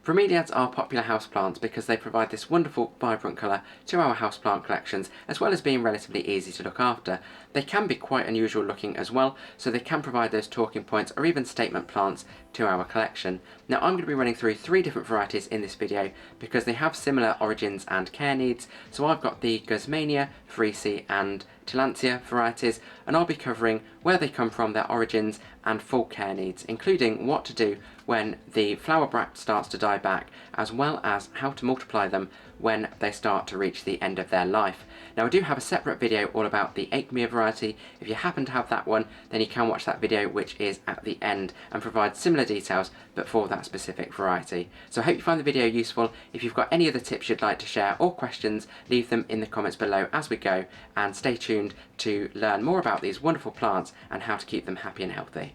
Bromeliads are popular houseplants because they provide this wonderful, vibrant colour to our houseplant collections, as well as being relatively easy to look after. They can be quite unusual looking as well, so they can provide those talking points or even statement plants to our collection. Now I'm going to be running through 3 different varieties in this video because they have similar origins and care needs. So I've got the Guzmania, Vriesea and Tillandsia varieties, and I'll be covering where they come from, their origins and full care needs, including what to do when the flower bract starts to die back, as well as how to multiply them when they start to reach the end of their life. Now I do have a separate video all about the Aechmea variety. If you happen to have that one, then you can watch that video, which is at the end and provides similar details but for that specific variety. So I hope you find the video useful. If you've got any other tips you'd like to share or questions, leave them in the comments below as we go, and stay tuned to learn more about these wonderful plants and how to keep them happy and healthy.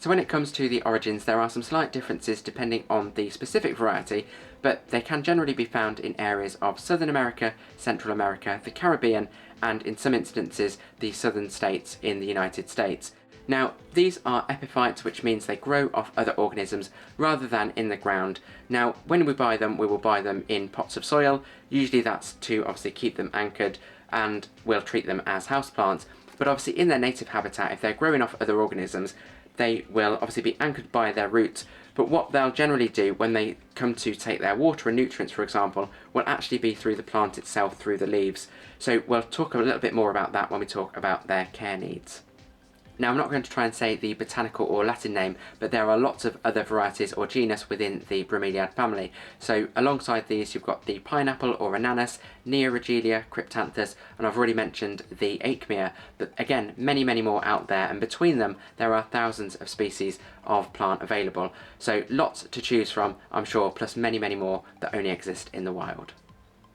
So when it comes to the origins, there are some slight differences depending on the specific variety, but they can generally be found in areas of Southern America, Central America, the Caribbean, and in some instances the southern states in the United States. Now these are epiphytes, which means they grow off other organisms rather than in the ground. Now when we buy them, we will buy them in pots of soil. Usually that's to obviously keep them anchored, and we'll treat them as houseplants. But obviously in their native habitat, if they're growing off other organisms, they will obviously be anchored by their roots, but what they'll generally do when they come to take their water and nutrients, for example, will actually be through the plant itself, through the leaves. So we'll talk a little bit more about that when we talk about their care needs. Now I'm not going to try and say the botanical or Latin name, but there are lots of other varieties or genus within the Bromeliad family. So alongside these you've got the pineapple or ananas, Neoregelia, Cryptanthus, and I've already mentioned the Aechmea, but again many more out there, and between them there are thousands of species of plant available. So lots to choose from, I'm sure, plus many more that only exist in the wild.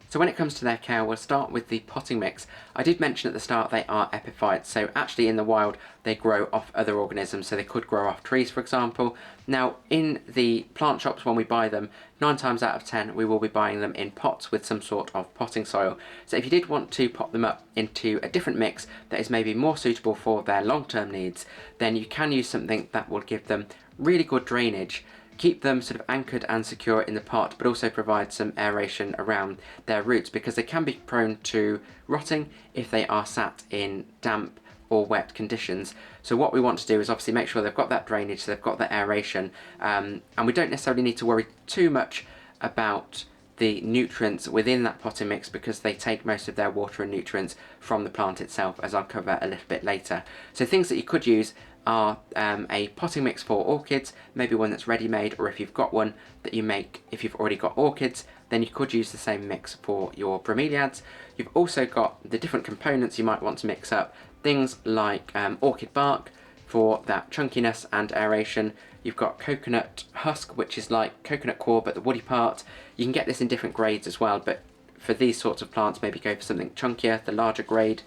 So when it comes to their care, we'll start with the potting mix. I did mention at the start they are epiphytes, so actually in the wild they grow off other organisms, so they could grow off trees, for example. Now in the plant shops when we buy them, 9 times out of 10 we will be buying them in pots with some sort of potting soil. So if you did want to pot them up into a different mix that is maybe more suitable for their long-term needs, then you can use something that will give them really good drainage, keep them sort of anchored and secure in the pot, but also provide some aeration around their roots, because they can be prone to rotting if they are sat in damp or wet conditions. So what we want to do is obviously make sure they've got that drainage, so they've got that aeration, and we don't necessarily need to worry too much about the nutrients within that potting mix, because they take most of their water and nutrients from the plant itself, as I'll cover a little bit later. So things that you could use are a potting mix for orchids, maybe one that's ready-made, or if you've got one that you make, if you've already got orchids, then you could use the same mix for your bromeliads. You've also got the different components you might want to mix up, things like orchid bark for that chunkiness and aeration. You've got coconut husk, which is like coconut core but the woody part. You can get this in different grades as well, but for these sorts of plants maybe go for something chunkier, the larger grade.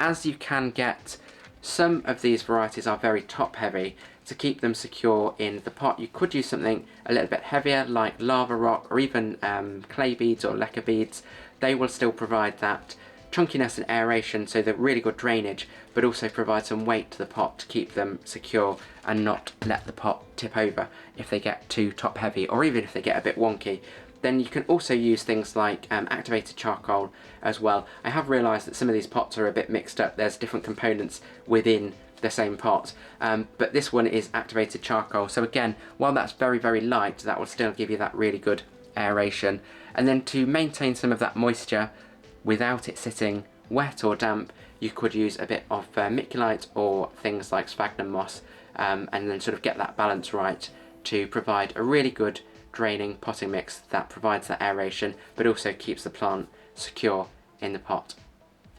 As you can get, some of these varieties are very top heavy. To keep them secure in the pot, you could use something a little bit heavier like lava rock, or even clay beads or leca beads. They will still provide that chunkiness and aeration, so they're really good drainage, but also provide some weight to the pot to keep them secure and not let the pot tip over if they get too top heavy, or even if they get a bit wonky. Then you can also use things like activated charcoal as well. I have realised that some of these pots are a bit mixed up. There's different components within the same pot, but this one is activated charcoal. So again, while that's very light, that will still give you that really good aeration. And then to maintain some of that moisture without it sitting wet or damp, you could use a bit of miculite or things like sphagnum moss, and then sort of get that balance right to provide a really good draining potting mix that provides that aeration but also keeps the plant secure in the pot.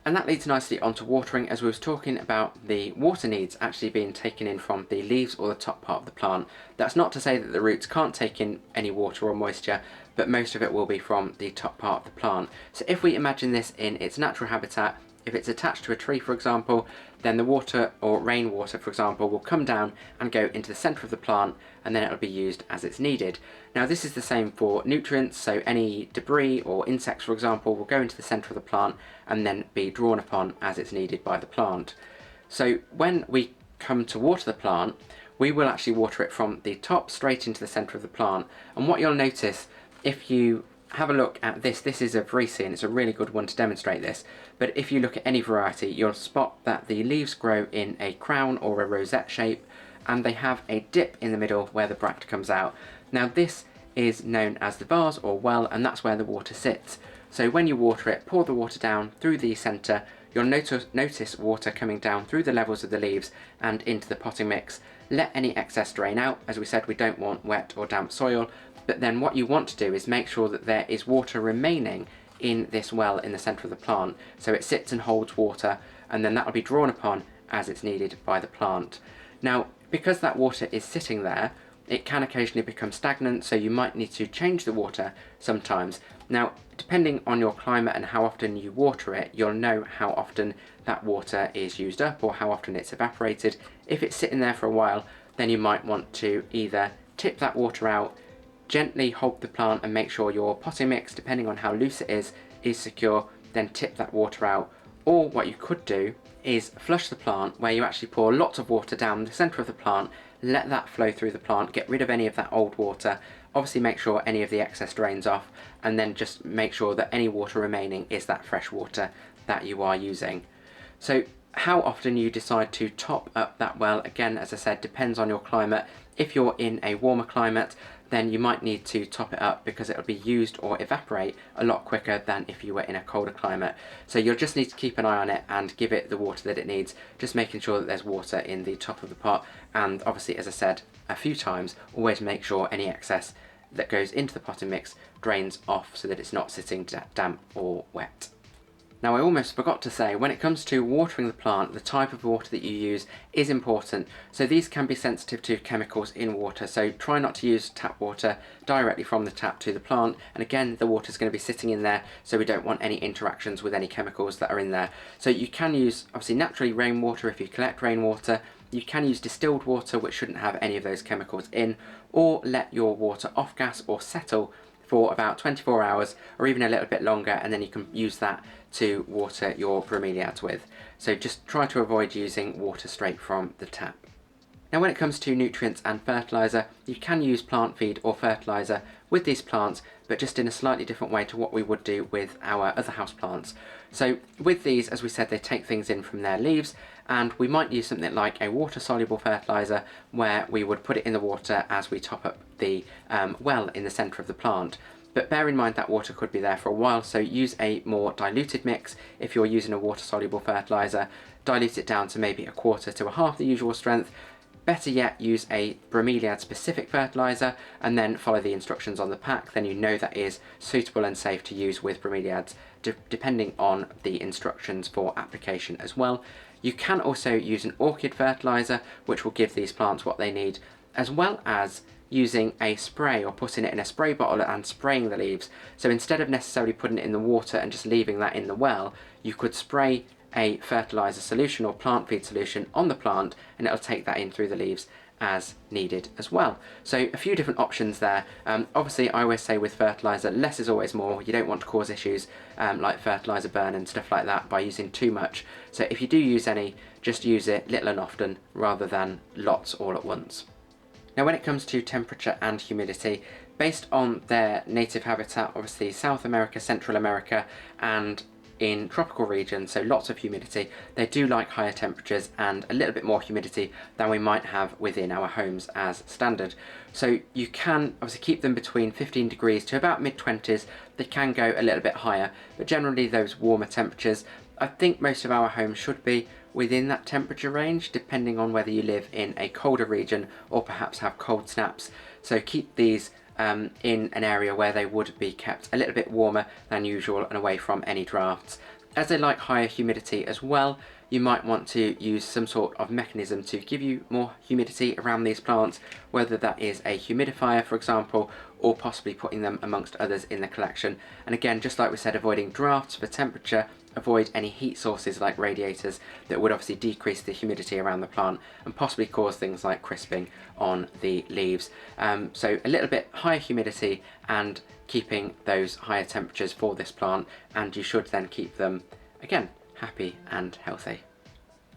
And that leads nicely onto watering, as we was talking about the water needs actually being taken in from the leaves or the top part of the plant. That's not to say that the roots can't take in any water or moisture, but most of it will be from the top part of the plant. So if we imagine this in its natural habitat, if it's attached to a tree, for example, then the water or rainwater, for example, will come down and go into the centre of the plant, and then it'll be used as it's needed. Now this is the same for nutrients, so any debris or insects, for example, will go into the centre of the plant and then be drawn upon as it's needed by the plant. So when we come to water the plant, we will actually water it from the top straight into the centre of the plant. And what you'll notice, if you have a look at this is a Vriesea, and it's a really good one to demonstrate this, but if you look at any variety, you'll spot that the leaves grow in a crown or a rosette shape, and they have a dip in the middle where the bract comes out. Now this is known as the vase or well, and that's where the water sits. So when you water it, pour the water down through the centre. You'll notice water coming down through the levels of the leaves and into the potting mix. Let any excess drain out. As we said, we don't want wet or damp soil, but then what you want to do is make sure that there is water remaining in this well in the centre of the plant. So it sits and holds water, and then that will be drawn upon as it's needed by the plant. Now, because that water is sitting there, it can occasionally become stagnant, so you might need to change the water sometimes. Now, depending on your climate and how often you water it, you'll know how often that water is used up or how often it's evaporated. If it's sitting there for a while, then you might want to either tip that water out, gently hold the plant and make sure your potting mix, depending on how loose it is secure, then tip that water out. Or what you could do is flush the plant, where you actually pour lots of water down the centre of the plant, let that flow through the plant, get rid of any of that old water, obviously make sure any of the excess drains off, and then just make sure that any water remaining is that fresh water that you are using. So how often you decide to top up that well, again, as I said, depends on your climate. If you're in a warmer climate, then you might need to top it up because it'll be used or evaporate a lot quicker than if you were in a colder climate. So you'll just need to keep an eye on it and give it the water that it needs, just making sure that there's water in the top of the pot. And obviously, as I said a few times, always make sure any excess that goes into the potting mix drains off so that it's not sitting damp or wet. Now, I almost forgot to say, when it comes to watering the plant, the type of water that you use is important. So these can be sensitive to chemicals in water, so try not to use tap water directly from the tap to the plant. And again, the water is going to be sitting in there, so we don't want any interactions with any chemicals that are in there. So you can use, obviously, naturally rainwater if you collect rainwater. You can use distilled water, which shouldn't have any of those chemicals in, or let your water off gas or settle for about 24 hours or even a little bit longer, and then you can use that to water your bromeliads with. So just try to avoid using water straight from the tap. Now, when it comes to nutrients and fertiliser, you can use plant feed or fertiliser with these plants, but just in a slightly different way to what we would do with our other houseplants. So with these, as we said, they take things in from their leaves, and we might use something like a water-soluble fertiliser where we would put it in the water as we top up the well in the centre of the plant. But bear in mind that water could be there for a while, so use a more diluted mix. If you're using a water-soluble fertiliser, dilute it down to maybe a quarter to a half the usual strength. Better yet, use a Bromeliad specific fertiliser and then follow the instructions on the pack. Then you know that is suitable and safe to use with Bromeliads, depending on the instructions for application as well. You can also use an orchid fertiliser, which will give these plants what they need, as well as using a spray or putting it in a spray bottle and spraying the leaves. So instead of necessarily putting it in the water and just leaving that in the well, you could spray a fertiliser solution or plant feed solution on the plant, and it'll take that in through the leaves as needed as well. So a few different options there. Obviously, I always say with fertiliser, less is always more. You don't want to cause issues like fertiliser burn and stuff like that by using too much. So if you do use any, just use it little and often rather than lots all at once. Now, when it comes to temperature and humidity, based on their native habitat, obviously South America, Central America, and in tropical regions, so lots of humidity, they do like higher temperatures and a little bit more humidity than we might have within our homes as standard. So you can obviously keep them between 15 degrees to about mid-20s. They can go a little bit higher, but generally those warmer temperatures, I think most of our homes should be within that temperature range, depending on whether you live in a colder region or perhaps have cold snaps. So keep these in an area where they would be kept a little bit warmer than usual and away from any drafts. As they like higher humidity as well, you might want to use some sort of mechanism to give you more humidity around these plants, whether that is a humidifier, for example, or possibly putting them amongst others in the collection. And again, just like we said, avoiding drafts for temperature, avoid any heat sources like radiators that would obviously decrease the humidity around the plant and possibly cause things like crisping on the leaves. So a little bit higher humidity and keeping those higher temperatures for this plant, and you should then keep them, again, happy and healthy.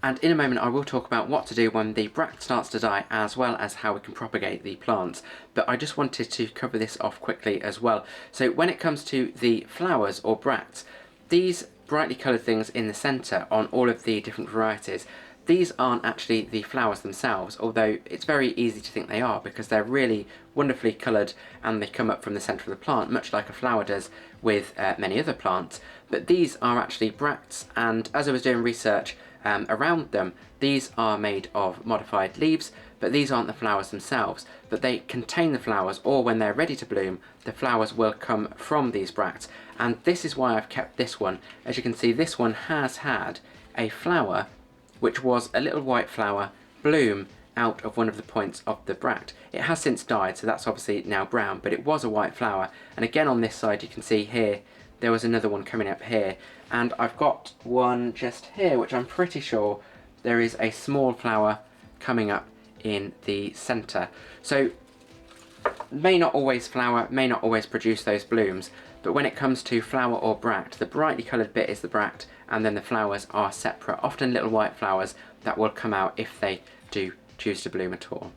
And in a moment I will talk about what to do when the bract starts to die, as well as how we can propagate the plants. But I just wanted to cover this off quickly as well. So when it comes to the flowers or bracts, these brightly coloured things in the centre on all of the different varieties, these aren't actually the flowers themselves, although it's very easy to think they are because they're really wonderfully coloured and they come up from the centre of the plant, much like a flower does with many other plants. But these are actually bracts, and as I was doing research around them, these are made of modified leaves, but these aren't the flowers themselves, but they contain the flowers, or when they're ready to bloom, the flowers will come from these bracts. And this is why I've kept this one. As you can see, this one has had a flower, which was a little white flower, bloom out of one of the points of the bract. It has since died, so that's obviously now brown, but it was a white flower. And again on this side you can see here, there was another one coming up here, and I've got one just here which I'm pretty sure there is a small flower coming up in the centre. So may not always flower, may not always produce those blooms, but when it comes to flower or bract, the brightly coloured bit is the bract, and then the flowers are separate, often little white flowers that will come out if they do choose to bloom at all.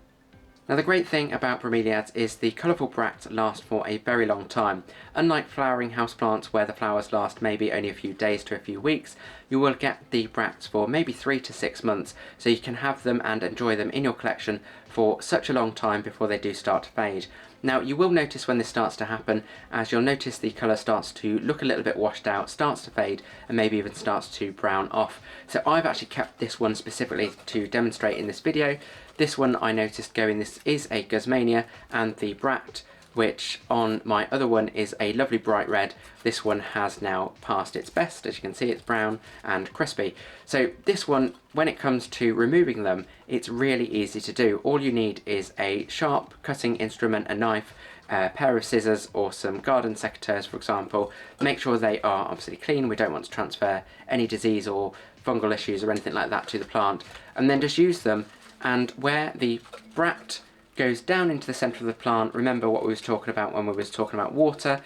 Now the great thing about bromeliads is the colourful bracts last for a very long time. Unlike flowering houseplants where the flowers last maybe only a few days to a few weeks, you will get the bracts for maybe 3 to 6 months, so you can have them and enjoy them in your collection for such a long time before they do start to fade. Now you will notice when this starts to happen, as you'll notice the colour starts to look a little bit washed out, starts to fade, and maybe even starts to brown off. So I've actually kept this one specifically to demonstrate in this video. This one I noticed going, this is a Guzmania, and the bract, which on my other one is a lovely bright red, this one has now passed its best. As you can see, it's brown and crispy. So this one, when it comes to removing them, it's really easy to do. All you need is a sharp cutting instrument, a knife, a pair of scissors, or some garden secateurs, for example. Make sure they are obviously clean. We don't want to transfer any disease or fungal issues or anything like that to the plant. And then just use them, and where the bract goes down into the centre of the plant, remember what we was talking about when we was talking about water,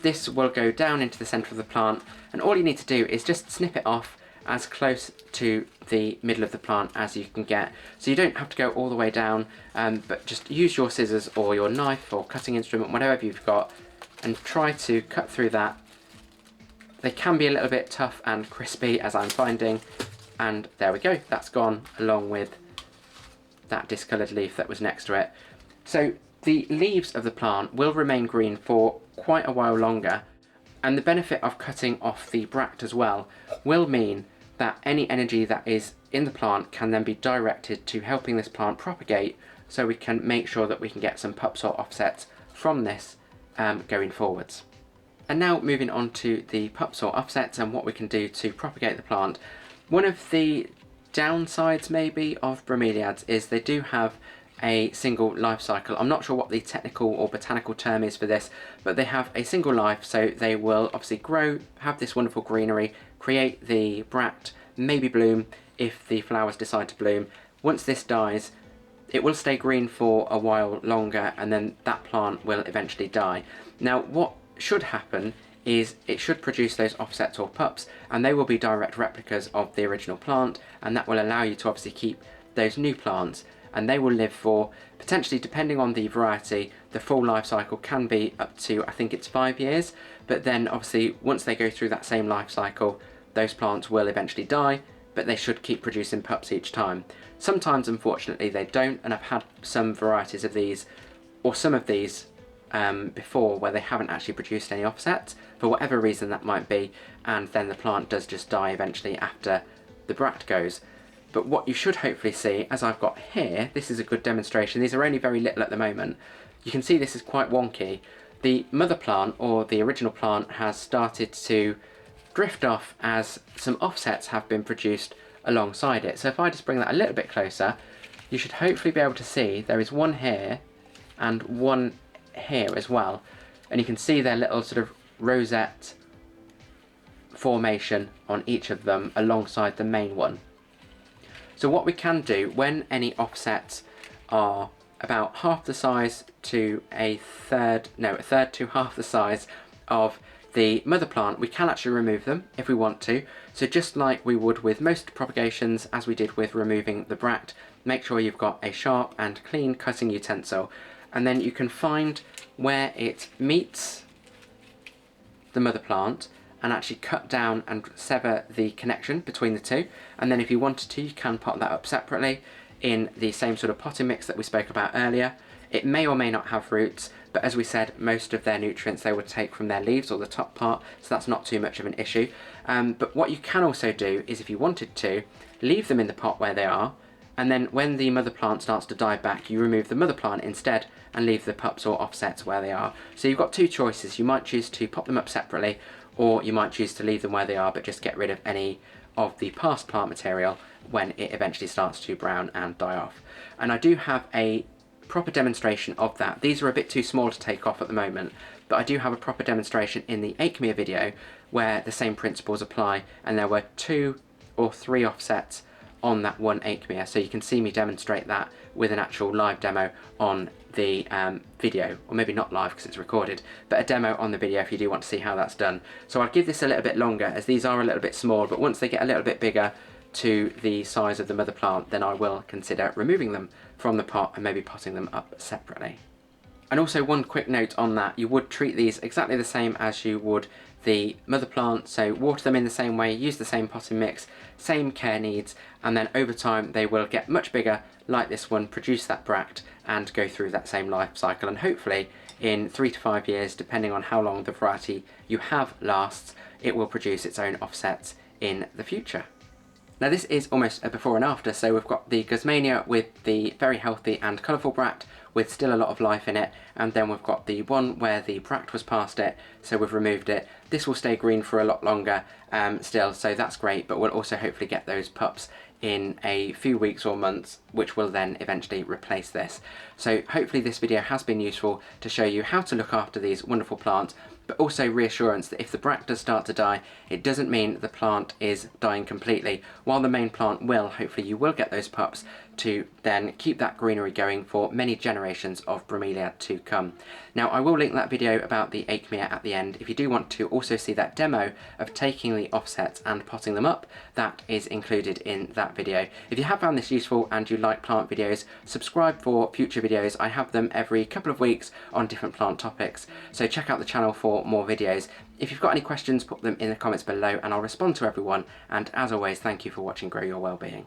this will go down into the centre of the plant, and all you need to do is just snip it off as close to the middle of the plant as you can get. So you don't have to go all the way down, but just use your scissors or your knife or cutting instrument, whatever you've got, and try to cut through that. They can be a little bit tough and crispy, as I'm finding, and there we go, that's gone along with that discoloured leaf that was next to it. So the leaves of the plant will remain green for quite a while longer, and the benefit of cutting off the bract as well will mean that any energy that is in the plant can then be directed to helping this plant propagate, so we can make sure that we can get some pups or offsets from this going forwards. And now moving on to the pups or offsets and what we can do to propagate the plant. One of the downsides maybe of bromeliads is they do have a single life cycle. I'm not sure what the technical or botanical term is for this, but they have a single life, so they will obviously grow, have this wonderful greenery, create the bract, maybe bloom if the flowers decide to bloom. Once this dies, it will stay green for a while longer, and then that plant will eventually die. Now what should happen is it should produce those offsets or pups, and they will be direct replicas of the original plant, and that will allow you to obviously keep those new plants, and they will live for, potentially depending on the variety, the full life cycle can be up to, I think it's 5 years, but then obviously once they go through that same life cycle, those plants will eventually die, but they should keep producing pups each time. Sometimes unfortunately they don't, and I've had some varieties of these, or some of these, before where they haven't actually produced any offsets, for whatever reason that might be, and then the plant does just die eventually after the bract goes. But what you should hopefully see, as I've got here, this is a good demonstration, these are only very little at the moment, you can see this is quite wonky. The mother plant, or the original plant, has started to drift off as some offsets have been produced alongside it. So if I just bring that a little bit closer, you should hopefully be able to see there is one here and one here as well, and you can see their little sort of rosette formation on each of them alongside the main one. So what we can do when any offsets are about half the size to a third to half the size of the mother plant, we can actually remove them if we want to. So just like we would with most propagations, as we did with removing the bract, make sure you've got a sharp and clean cutting utensil, and then you can find where it meets the mother plant and actually cut down and sever the connection between the two. And then if you wanted to, you can pot that up separately in the same sort of potting mix that we spoke about earlier. It may or may not have roots, but as we said, most of their nutrients they would take from their leaves or the top part, so that's not too much of an issue. But what you can also do is, if you wanted to, leave them in the pot where they are, and then when the mother plant starts to die back, you remove the mother plant instead and leave the pups or offsets where they are. So you've got two choices. You might choose to pop them up separately, or you might choose to leave them where they are but just get rid of any of the past plant material when it eventually starts to brown and die off. And I do have a proper demonstration of that. These are a bit too small to take off at the moment, but I do have a proper demonstration in the Aechmea video where the same principles apply, and there were 2 or 3 offsets on that one Aechmea, so you can see me demonstrate that with an actual live demo on the video, or maybe not live because it's recorded, but a demo on the video if you do want to see how that's done. So I'll give this a little bit longer, as these are a little bit small, but once they get a little bit bigger to the size of the mother plant, then I will consider removing them from the pot and maybe potting them up separately. And also one quick note on that, you would treat these exactly the same as you would the mother plant, so water them in the same way, use the same potting mix, same care needs, and then over time they will get much bigger like this one, produce that bract and go through that same life cycle, and hopefully in 3 to 5 years, depending on how long the variety you have lasts, it will produce its own offsets in the future. Now this is almost a before and after, so we've got the Guzmania with the very healthy and colourful bract with still a lot of life in it, and then we've got the one where the bract was past it, so we've removed it. This will stay green for a lot longer still, so that's great, but we'll also hopefully get those pups in a few weeks or months, which will then eventually replace this. So hopefully this video has been useful to show you how to look after these wonderful plants, but also reassurance that if the bract does start to die, it doesn't mean the plant is dying completely. While the main plant will, hopefully you will get those pups to then keep that greenery going for many generations of Bromeliad to come. Now I will link that video about the Aechmea at the end. If you do want to also see that demo of taking the offsets and potting them up, that is included in that video. If you have found this useful and you like plant videos, subscribe for future videos. I have them every couple of weeks on different plant topics, so check out the channel for more videos. If you've got any questions, put them in the comments below and I'll respond to everyone, and as always, thank you for watching Grow Your Wellbeing.